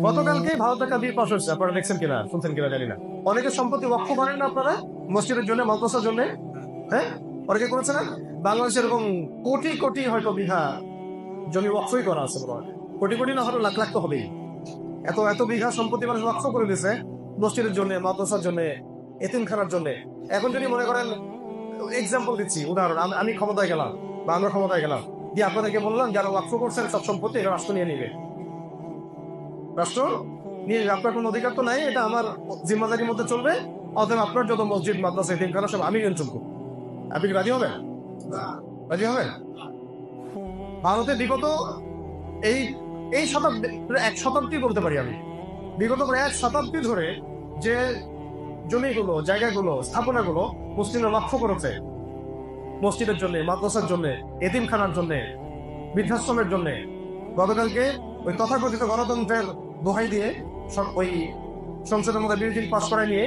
গতকালকে ভারত একটা bill pass হয়েছে, আপনারা দেখছেন কিনা, শুনছেন কিনা জানি না। অনেকে সম্পত্তি ওয়াকফ করেন না আপনারা, মসজিদের জন্য, মাদ্রাসার জন্য। হ্যাঁ, অনেকে করেছে না। বাংলাদেশে এরকম কোটি কোটি হয়তো বিঘা জমি ওয়াকফই করা আছে, কোটি কোটি না হয়তো লাখ লাখ তো হবেই। এত এত বিঘা সম্পত্তি মানুষ ওয়াকফ করে দিয়েছে মসজিদের জন্য, মাদ্রাসার জন্য, এতিমখানার জন্য। এখন যদি মনে করেন, এক্সাম্পল দিচ্ছি, উদাহরণ, আমি ক্ষমতায় গেলাম বা আমরা ক্ষমতায় গেলাম, দিয়ে আপনাদেরকে বললাম যারা ওয়াকফ করছেন সব সম্পত্তি এটা রাষ্ট্র নিয়ে নিবে। রাষ্ট্র নিয়ে আপনার কোনো অধিকার তো নাই, এটা আমার জিম্মাদারির মধ্যে চলবে। অতএব আপনার যত মসজিদ, মাদ্রাসা, এতিমখানা সব আমি নিয়ন্ত্রণ করব। আপনি কি রাজি হবেন? রাজি হবেন? ভারতে বিগত এই এই শতাব্দী, এক শতাব্দী বলতে পারি আমি, বিগত প্রায় এক শতাব্দী ধরে যে জমিগুলো, জায়গাগুলো, স্থাপনাগুলো মুসলিমরা লক্ষ্য করেছে মসজিদের জন্য, মাদ্রাসার জন্য, এতিমখানার জন্য, বৃদ্ধাশ্রমের জন্য, গতকালকে ওই তথাকথিত গণতন্ত্রের দোহাই দিয়ে ওই সংসদের মধ্যে বিল পাস করায় নিয়ে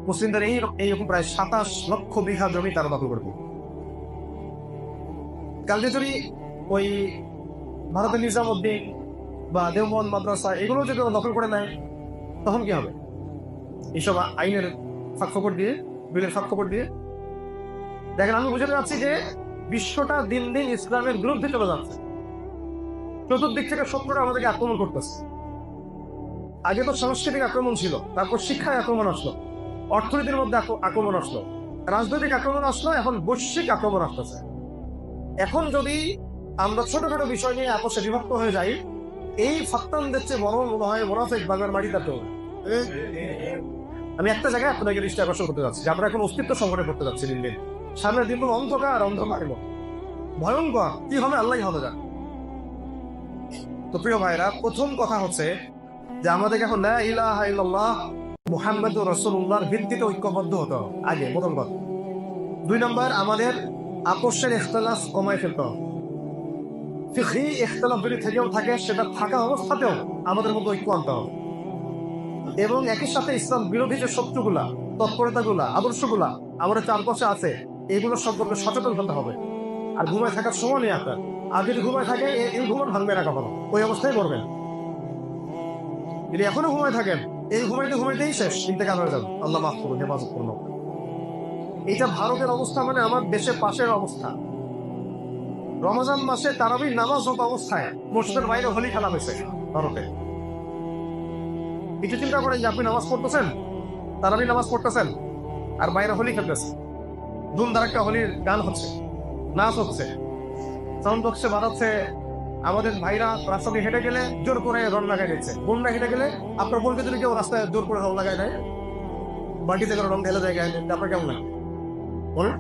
মুসলিমদের এইরকম প্রায় 27 লক্ষ বিঘা জমি তারা দখল করবে। কালকে যদি ওই ভারতের নিজামউদ্দিন বা দেওবন্দ মাদ্রাসা এগুলো যদি দখল করে নেয়, তখন কি হবে? এইসব আইনের ফাঁকফোকর দিয়ে, বিলের ফাঁকফোকর দিয়ে দেখেন, আমি বুঝতে পারছি যে বিশ্বটা দিন দিন ইসলামের বিরুদ্ধে চলে যাচ্ছে। চতুর্দিক থেকে শত্রুরা আমাদেরকে আক্রমণ করতেছে। আগে তো সাংস্কৃতিক আক্রমণ ছিল, তারপর শিক্ষায় আক্রমণ আসলো, অর্থনীতির মধ্যে আক্রমণ আসলো, রাজনৈতিক আক্রমণ আসলো, এখন বৈশ্বিক আক্রমণ আসতেছে। এখন যদি আমরা ছোটখাটো বিষয় নিয়ে আপোষে বিভক্ত হয়ে যাই, এই ফাত্তান দেখছে বড় মনে হয় মোনাফেক বাংলার মাটিতে। আমি একটা জায়গায় আপনাকে দৃষ্টি আকর্ষণ করতে যাচ্ছি, যে আমরা এখন অস্তিত্ব সংকটে করতে যাচ্ছি দিন দিন। সামনের দিনগুলো অন্ধকার অন্ধকার ভয়ঙ্কর, কি হবে আল্লাহ হবে জান। তো প্রিয় ভাইরা, প্রথম কথা হচ্ছে যে আমাদেরকে এখন লা ইলাহা ইল্লাল্লাহ মুহাম্মাদুর রাসূলুল্লাহর ভিত্তিতে ঐক্যবদ্ধ হতে হবে, আগে প্রথম কথা। 2 নম্বর, আমাদের আপোষের ইখতিলাফ কমায় ফেলতে হবে। ফিকহি ইখতিলাফ যদি থেকেও থাকে, সেটা থাকা অবস্থাতেও আমাদের মধ্যে ঐক্য আনতে হবে। এবং একই সাথে ইসলাম বিরোধী যে শত্রুগুলা, তৎপরতাগুলা, আদর্শগুলা আমাদের চারপাশে আছে, এগুলো সম্পর্কে সচেতন হতে হবে। আর ঘুমায় থাকার সময় নেই আপনার। আর যদি ঘুমায় থাকে, এই ঘুমান ভাঙবে না কখনো, ওই অবস্থায় করবেন। যদি এখনো ঘুমায় থাকেন, এই ঘুমাইতেই শেষ, ইন্তেকাল হয়ে যাবে। আল্লাহ মাফ করুন, হেফাজত করুন। এটা ভারতের অবস্থা, মানে আমার দেশের পাশের অবস্থা। রমজান মাসে তারাবির নামাজ হত অবস্থায় মসজিদের বাইরে হোলি খেলা হয়েছে ভারতে। একটু চিন্তা করেন যে আপনি নামাজ পড়তেছেন, তারাবির নামাজ পড়তেছেন, আর বাইরে হোলি খেলতেছে। ধুমধার একটা হোলির গান হচ্ছে, নাচ হচ্ছে, সাউন্ড বক্সে বাড়াচ্ছে। আমাদের ভাইরা রাস্তা দিয়ে হেঁটে গেলে জোর করে রং লাগাই দিচ্ছে। বন্যা হেঁটে গেলে আপনার বলতে যদি কেউ রাস্তায় জোর করে রং লাগাই দেয়, বাটিতে করে রং ঢেলে দেয় গায়ে, আপনার কেমন লাগে বলেন?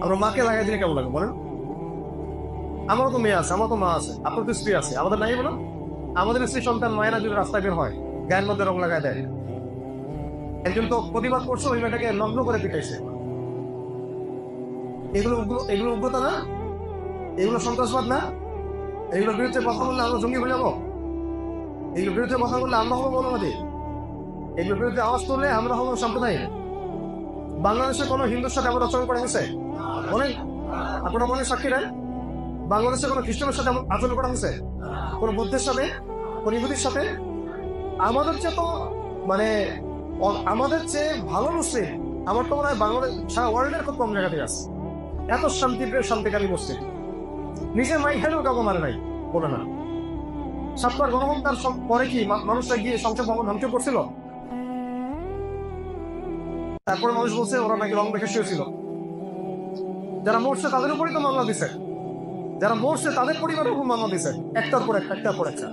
আমরা মাকে লাগাই দিলে কেমন লাগে বলেন? আমারও তো মেয়ে আছে, আমার তো মা আছে, আপনার তো স্ত্রী আছে, আমাদের নাই বলুন? আমাদের স্ত্রী সন্তান মায়েরা যদি রাস্তায় বের হয়, গায়ের মধ্যে রং লাগাই দেয়, একজন তো প্রতিবাদ করছে, ওই মেয়েটাকে নগ্ন করে পিটাইছে। এগুলো উগ্রতা না? এগুলো সন্ত্রাসবাদ না? এগুলোর বিরুদ্ধে কথা বললে আমরা জঙ্গি হয়ে যাবো? এগুলোর বিরুদ্ধে কথা বললে আমরা হবো বলবাদী? এগুলোর বিরুদ্ধে আওয়াজ তুললে আমরা হবো সাম্প্রদায়িক? বাংলাদেশে কোনো হিন্দুর সাথে এমন আচরণ করা হয়েছে? অনেক, আপনারা মনে সাক্ষী দেন, বাংলাদেশে কোনো খ্রিস্টানের সাথে আচরণ করা হয়েছে? কোনো বৌদ্ধের সাথে, কোনো ইহুদির সাথে? আমাদের চেয়ে তো, মানে আমাদের চেয়ে ভালো মুসলিম আমার তো মনে হয় বাংলাদেশ সারা ওয়ার্ল্ডের খুব কম জায়গাতে আছে। এত শান্তিকারী মুসলিম, নিজের মাই খেলেও কাউকে মারে নাই, বলে না। সাতবার গণহত্যার পরে কি মানুষরা গিয়ে সংসদ ভবন ধ্বংস করছিল? তারপরে মানুষ বলছে ওরা নাকি রং দেখে শুয়েছিল। যারা মরছে তাদের উপরই তো মামলা দিছে, যারা মরছে তাদের পরিবারের উপর মামলা দিছে, একটার পর একটা।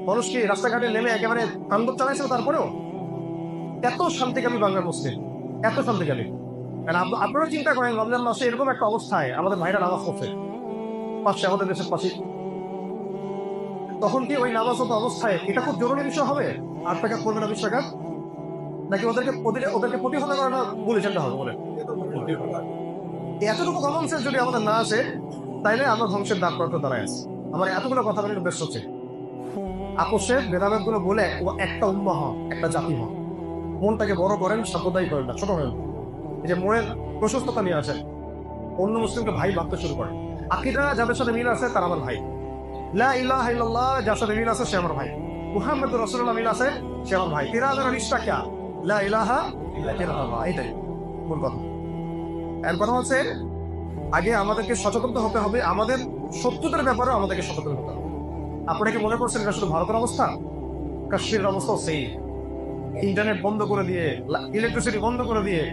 মানুষ কি রাস্তাঘাটে নেমে একেবারে আন্দোলন চালাইছিল? তারপরেও এত শান্তিকামী বাংলার মুসলিম, এত শান্তিকামী। আপনারা চিন্তা করেন, রমজান মাসে এরকম একটা অবস্থায় আমাদের ভাইরা নামাজ পড়ছে পাশে, আমাদের দেশের পাশে, তখন কি ওই নামাজ হতো অবস্থায় এটা খুব জরুরি বিষয় হবে? 8 টাকা করবে না, 20 টাকা? নাকি ওদেরকে প্রতিহত করাটা ভুল চিন্তা হবে? বলে এতটুকু কমন সেন্স যদি আমাদের না আসে, তাইলে আমরা ধ্বংসের দাগ প্রাপ্ত দাঁড়ায় আছি। আমার এতগুলো কথা বলে বেশ হচ্ছে, আপোষের ভেদাভেদ গুলো বলে একটা উম্মাহ হন, একটা জাতি হন। মনটাকে বড় করেন, সাম্প্রদায়িক করেন না, ছোট করেন। এই যে মনের প্রশস্ততা নিয়ে আসেন, অন্য মুসলিমকে ভাই ভাবতে শুরু করেন। আকীদা যাদের সাথে মিল আছে তারা আমার ভাই, লা ইলাহা ইল্লাল্লাহ যার সাথে মিল আছে সে আমার ভাই। মুহাম্মদ রাসূলুল্লাহ মিল আছে সে আমার ভাই। ইরাদা রিশতা ক্যা লা ইলাহা ইল্লাল্লাহ, এটাই মূল কথা। এর কথা হচ্ছে আগে আমাদেরকে সচেতন হতে হবে, আমাদের শত্রুদের ব্যাপারেও আমাদেরকে সচেতন হতে হবে। আপনারা কি মনে করছেন এটা শুধু ভারতের অবস্থা? কাশ্মীরের অবস্থাও সেই। ইন্টারনেট বন্ধ করে দিয়ে, ইলেকট্রিসিটি বন্ধ করে দিয়ে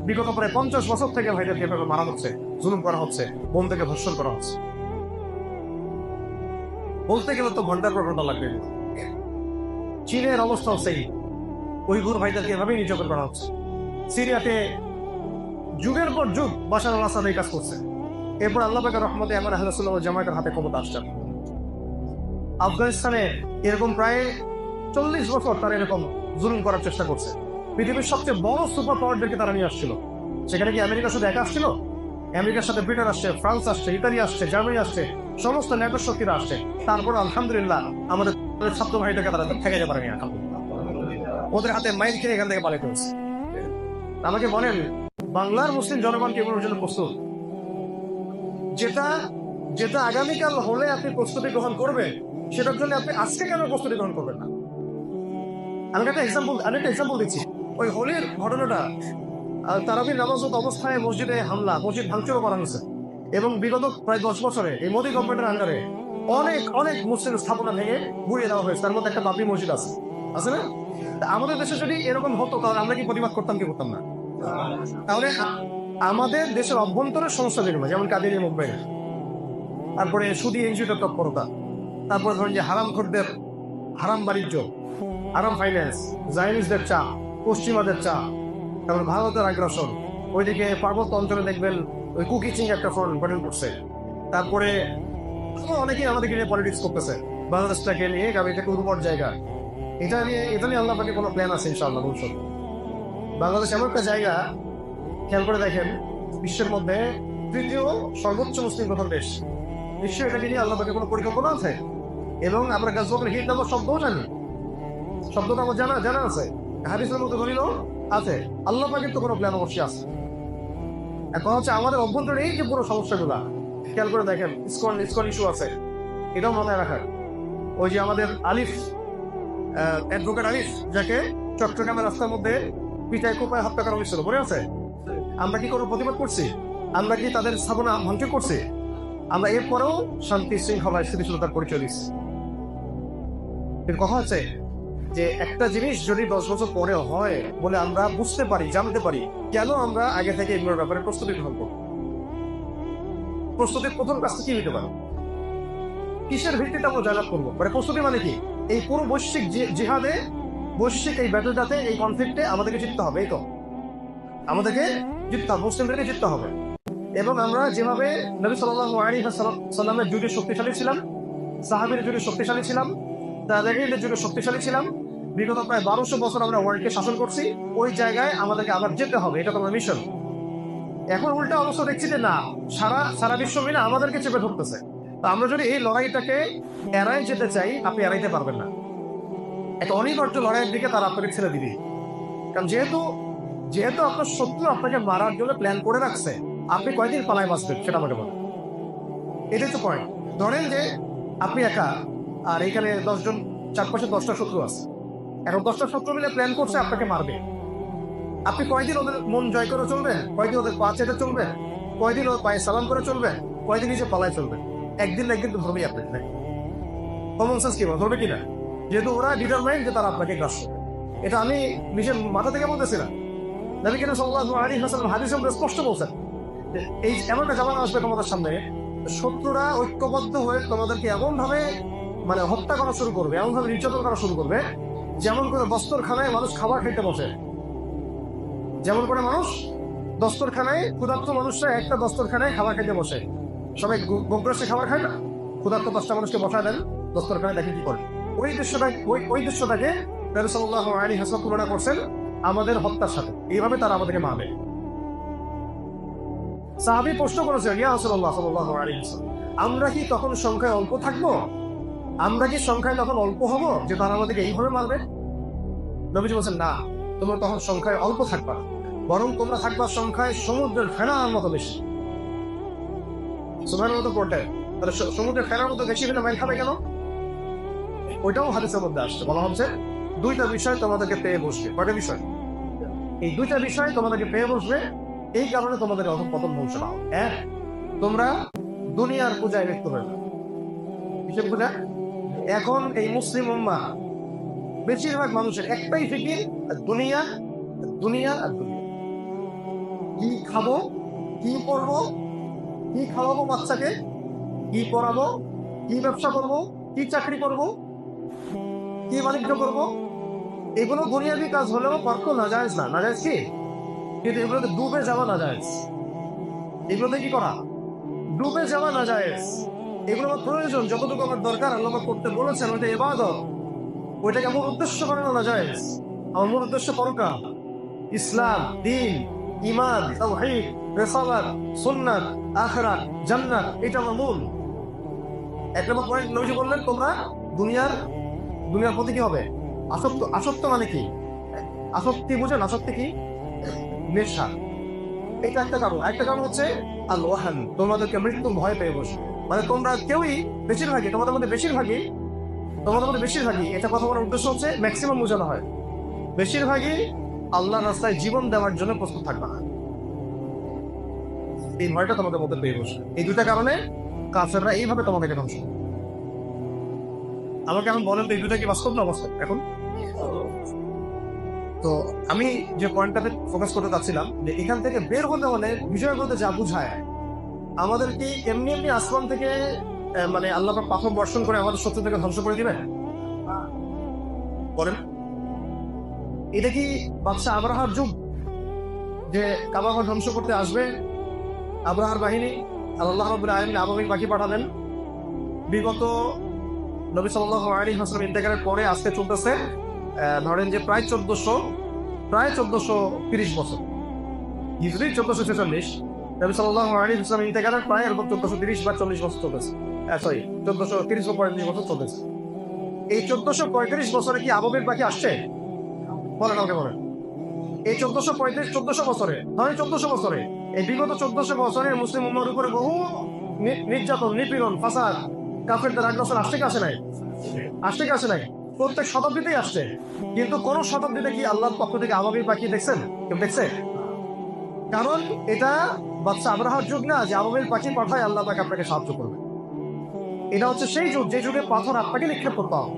বিগত প্রায় 50 বছর থেকে ভাইদেরকে এভাবে মারা হচ্ছে, জুলুম করা হচ্ছে, বোন থেকে ধর্ষণ করা হচ্ছে। বলতে গেলে তো ঘন্টার পর ঘন্টা লাগবে। চীনের অবস্থাও সেই, উইঘুর ভাইদেরকে এভাবেই নির্যাতন করা হচ্ছে। সিরিয়াতে যুগের পর যুগ বাশার আল আসাদ এই কাজ করছে। এরপর আল্লাহ পাকের রহমতে এখন আহলে সুন্নাহ ওয়াল জামায়াতের হাতে ক্ষমতা আসছে। আফগানিস্তানে এরকম প্রায় 40 বছর তারা এরকম জুলুম করার চেষ্টা করছে। পৃথিবীর সবচেয়ে বড় সুপার পাওয়ারদেরকে তারা নিয়ে আসছিল। সেখানে কি আমেরিকা শুধু একা আসছিল? আমেরিকার সাথে ব্রিটেন আসছে, ফ্রান্স আসছে, ইতালি আসছে, জার্মানি আসছে, সমস্ত ন্যাটো শক্তিরা আসছে। তারপর আলহামদুলিল্লাহ আমাদের ছাত্র ভাইটাকে তারা ঠেকাইতে পারেনি। ওদের হাতে মাইল খেয়ে এখান থেকে পালাতে হচ্ছে। আমাকে বলেন, বাংলার মুসলিম জনগণকে এগুলোর জন্য প্রস্তুত? যেটা যেটা আগামীকাল হলে আপনি প্রস্তুতি গ্রহণ করবেন, সেটার জন্য আপনি আজকে কেন প্রস্তুতি গ্রহণ করবেন না? আমি একটা এক্সাম্পল দিচ্ছি। ওই হোলির ঘটনাটা, তারাবির নামাজত অবস্থায় মসজিদে হামলা, মসজিদ ভাঙচুরও করা হয়েছে। এবং বিগত প্রায় 10 বছরে এই মোদী গভর্নমেন্টের আন্ডারে অনেক মুসলিম স্থাপনা ভেঙে গুড়িয়ে দেওয়া হয়েছে। তার মধ্যে একটা বাবরি মসজিদ আছে না? আমাদের দেশে যদি এরকম হতো তাহলে আমরা কি প্রতিবাদ করতাম কি করতাম না? তাহলে আমাদের দেশের অভ্যন্তরের সমস্যা যেগুলো, যেমন কাদেরী মুভমেন্ট, তারপরে সুদী এনজিওর তৎপরতা, তারপরে ধরেন যে হারামখোরদের হারাম বাণিজ্য, হারাম ফাইন্যান্স, জাইনিজদের চা, পশ্চিমাদের চা, তারপর ভারতের আগ্রাসন, ওইদিকে পার্বত্য অঞ্চলে দেখবেন ওই কুকিচিং একটা ফ্রন্ট গঠন করছে। তারপরে অনেকেই আমাদেরকে নিয়ে পলিটিক্স করতেছে, বাংলাদেশটাকে নিয়ে এটা উর্বর জায়গা, এটা নিয়ে আল্লাহ পাকে কোনো প্ল্যান আছে ইনশাআল্লাহ ভবিষ্যৎ। বাংলাদেশ এমন একটা জায়গা, খেয়াল করে দেখেন, বিশ্বের মধ্যে তৃতীয় সর্বোচ্চ মুসলিম প্রধান দেশ। নিশ্চয়ই এটাকে নিয়ে আল্লাহ পাকে কোনো পরিকল্পনা আছে। এবং আমরা গাজওয়াতুল হিন্দ নামক শব্দও জানি, শব্দটা আমার জানা আছে, হাদিসের মধ্যে দলিল আছে। আল্লাহ পাকের তো কোনো প্ল্যান অবশ্যই আছে। এখন হচ্ছে আমাদের অভ্যন্তরে এই যে পুরো সমস্যাগুলা, খেয়াল করে দেখেন, ইসকন ইস্যু আছে, এটাও মাথায় রাখার। ওই যে আমাদের আলিফ, অ্যাডভোকেট আলিফ, যাকে চট্টগ্রামের রাস্তার মধ্যে পিটায় কোপায় হত্যা করা হয়েছিল, মনে আছে? আমরা কি কোনো প্রতিবাদ করছি? আমরা কি তাদের স্থাপনা ভাঙচুর করছি? আমরা এরপরেও শান্তি শৃঙ্খলা স্থিতিশীলতার পরিচয় দিচ্ছি। কথা হচ্ছে যে একটা জিনিস যদি 10 বছর পরে হয় বলে আমরা বুঝতে পারি, জানতে পারি, কেন আমরা আগে থেকে এগুলোর ব্যাপারে প্রস্তুতি গ্রহণ করব? প্রস্তুতির প্রথম কাজটা কি হতে পারে? কিসের ভিত্তিতে আমরা জয়লাভ করবো? মানে প্রস্তুতি মানে কি? এই পুরো বৈশ্বিক জিহাদে, বৈশ্বিক এই ব্যাটলটাতে, এই কনফ্লিক্টে আমাদেরকে জিততে হবে। এই তো আমাদেরকে জিততে হবে, মুসলিমদেরকে জিততে হবে। এবং আমরা যেভাবে নবী সাল্লাল্লাহু আলাইহি ওয়াসাল্লামের যুগে শক্তিশালী ছিলাম, সাহাবীর যুগে শক্তিশালী ছিলাম, তাবেঈনদের যুগে শক্তিশালী ছিলাম, বিগত প্রায় 1200 বছর আমরা ওয়ার্ল্ডকে শাসন করছি, ওই জায়গায় আমাদেরকে আবার যেতে হবে। এটা তো আমার মিশন। এখন উল্টা অবস্থা দেখছি যে না, সারা বিশ্ব মিলে আমাদেরকে চেপে ধরতেছে। তো আমরা যদি এই লড়াইটাকে এড়াই যেতে চাই, আপনি এড়াইতে পারবেন না। একটা অনিবার্য লড়াইয়ের দিকে তারা আপনাকে ছেড়ে দিবে। কারণ যেহেতু আপনার শত্রু আপনাকে মারার জন্য প্ল্যান করে রাখছে, আপনি কয়দিন পালায় বাঁচবেন সেটা আমাকে বলেন। এটাই তো পয়েন্ট। ধরেন যে আপনি একা, আর এখানে 10 জন, চারপাশে 10টা শত্রু আছে। এখন 10টা শত্রু মিলে প্ল্যান করছে আপনাকে মারবে। আপনি কয়দিন ওদের মন জয় করে চলবেন? কয়দিন ওদের পা চেটে চলবেন? কয়দিন ওদের পায়ে সালাম করে চলবেন? কয়দিন নিজে পালায় চলবেন? একদিন না একদিন তো ধরবেই আপনি। কমন সেন্স কি বলে, ধরবে কিনা? যেহেতু ওরা ডিটারমাইন্ড যে তারা আপনাকে গ্রাস করবে। এটা আমি নিজের মাথা থেকে বলতেছি না, নবী করিম সাল্লাল্লাহু আলাইহি ওয়াসাল্লাম হাদিসে স্পষ্ট বলছেন এই এমন একটা জামানা আসবে তোমাদের সামনে, শত্রুরা ঐক্যবদ্ধ হয়ে তোমাদেরকে এমন ভাবে মানে হত্যা করা শুরু করবে, এমন ভাবে নির্যাতন করা শুরু করবে, যেমন করে দস্তরখানায় মানুষ খাবার খেতে বসে। যেমন করে মানুষ দস্তরখানায়, ক্ষুধার্ত মানুষরা একটা দস্তরখানায় খাবার খেতে বসে, সবাই গোগ্রাসে খাবার খায় না, ক্ষুধার্ত 10টা মানুষকে বসায় দেন দস্তরখানায়, দেখে কি করে। ওই দৃশ্যটাকে নবী সাল্লাল্লাহু আলাইহি ওয়াসাল্লাম তুলনা করছেন আমাদের হত্যার সাথে। এইভাবে তারা আমাদেরকে মারবে। সাহাবী প্রশ্ন করেছে, ইয়া রাসূলুল্লাহ সাল্লাল্লাহু আলাইহি ওয়াসাল্লাম, আমরা কি তখন সংখ্যায় অল্প থাকবো? আমরা কি সংখ্যায় তখন অল্প হব যে তারা আমাদেরকে এইভাবে মারবে? নবীজি বলছেন, না, তোমরা তখন সংখ্যায় অল্প থাকবা, বরং তোমরা থাকবা সংখ্যায় সমুদ্রের ফেনার মতো বেশি। সুবহানাল্লাহ মতো পড়তে, তাহলে সমুদ্রের ফেনার মতো বেশি হলে মাইর খাবে কেন? ওইটাও হাদিসের মধ্যে আসছে, বলা হচ্ছে দুইটা বিষয় তোমাদেরকে পেয়ে বসবে। কয়টা বিষয়? এই দুইটা বিষয় তোমাদেরকে পেয়ে বসবে, এই কারণে তোমাদের অধঃপতন ধ্বংস না হবে। এক, তোমরা দুনিয়ার পূজায় লিপ্ত হয়ে যাবে। কিসের পূজা? এখন এই মুসলিম উম্মাহ বেশিরভাগ মানুষের একটাই ফিকির, দুনিয়া দুনিয়া আর দুনিয়া। কি খাবো, কি পরবো, কি খাওয়াবো বাচ্চাকে, কি পড়াবো, কি ব্যবসা করব, কি চাকরি করব, কি বাণিজ্য করব, এগুলো দুনিয়াবি কাজ হলেও কর্ক নাজায়েজ না। নাজায়েজ কি? কিন্তু এগুলোতে ডুবে যাওয়া নাজায়েজ। এগুলোতে কি করা? ডুবে যাওয়া নাজায়েজ। এগুলো আমার প্রয়োজন, যতটুকু আমার দরকার আল্লাহ আমাকে করতে বলেছেন, ওইটা ইবাদত। ওইটাকে আমার উদ্দেশ্য বানানো নাজায়েজ। আমার মূল উদ্দেশ্য পরকাল, ইসলাম, দ্বীন, ঈমান, তাওহীদ, রিসালাত, সুন্নাত, আখিরাত, জান্নাত, এটা আমার মূল। এক নম্বর পয়েন্ট নবীজি বললেন, তোমরা দুনিয়ার প্রতি কি হবে? আসক্ত। আসক্ত মানে কি? আসক্তি বুঝেন? আসক্তি কি? নেশা। এটা একটা কারণ। একটা কারণ হচ্ছে আল ওয়াহান, তোমাদেরকে মৃত্যুর ভয় পেয়ে বসে। মানে তোমরা কেউই, বেশিরভাগই তোমাদের মধ্যে বেশিরভাগই এটা কথা বলার উদ্দেশ্য হচ্ছে, ম্যাক্সিমাম বোঝানো হয়, বেশিরভাগই আল্লাহর রাস্তায় জীবন দেওয়ার জন্য প্রস্তুত থাকবে না। এই ভয়টা তোমাদের মধ্যে পেয়ে বসে। এই দুটা কারণে কাফেররা এইভাবে তোমাদেরকে ধ্বংস করে। আমাকে এখন বলেন তো, এই দুটা কি বাস্তব না অবাস্তব? এখন তো আমি যে পয়েন্টটাতে ফোকাস করতে চাচ্ছিলাম, যে এখান থেকে বের হতে হলে বিষয়গুলোতে যা বুঝায়, আমাদের কি এমনি এমনি আসমান থেকে মানে আল্লাহ পাক পাথর বর্ষণ করে আমাদের শত্রু থেকে ধ্বংস করে দিবেন? বলেন, এটা কি বাদশা আবরাহার যুগ যে কাবা ঘর ধ্বংস করতে আসবে আবরাহার বাহিনী? আল্লাহ রাব্বুল আলামিন আবাবিল পাখি পাঠালেন। বিগত নবী সাল্লাল্লাহু আলাইহি ওয়াসাল্লাম ইন্তেকালের পরে আজকে চলতেছে ধরেন যে প্রায় 1430 বছর, হিজরি 1446, নবী সাল্লাল্লাহু আলাইহি ওয়াসাল্লাম ইন্তেকালের প্রায় এরকম 1430 বা 40 বছর চলতেছে। সরি, 1430 বা 35 বছর চলতেছে। এই 1435 বছরে কি আবাবিল পাখি আসছে? বলেন আমাকে, বলেন। এই 1435 বছরে, ধরেন 1400 বছরে, এই বিগত 1400 বছরের মুসলিম উম্মার উপরে বহু নির্যাতন, নিপীড়ন, ফাসাদ, কাফেরদের আগ্রাসন আসছে কি আসে নাই? আসছে কি আসে নাই? প্রত্যেক শতাব্দীতেই আসছে। কিন্তু কোন শতাব্দীতে কি আল্লাহর পক্ষ থেকে আবাবিল পাখি দেখছেন? কেউ দেখছে? কারণ এটা বাদশা আবরাহার যুগ না যে আবাবিল পাখি পাঠায় আল্লাহ পাক আপনাকে সাহায্য করবে। এটা হচ্ছে সেই যুগ যে যুগে পাথর আপনাকে নিক্ষেপ করতে হবে।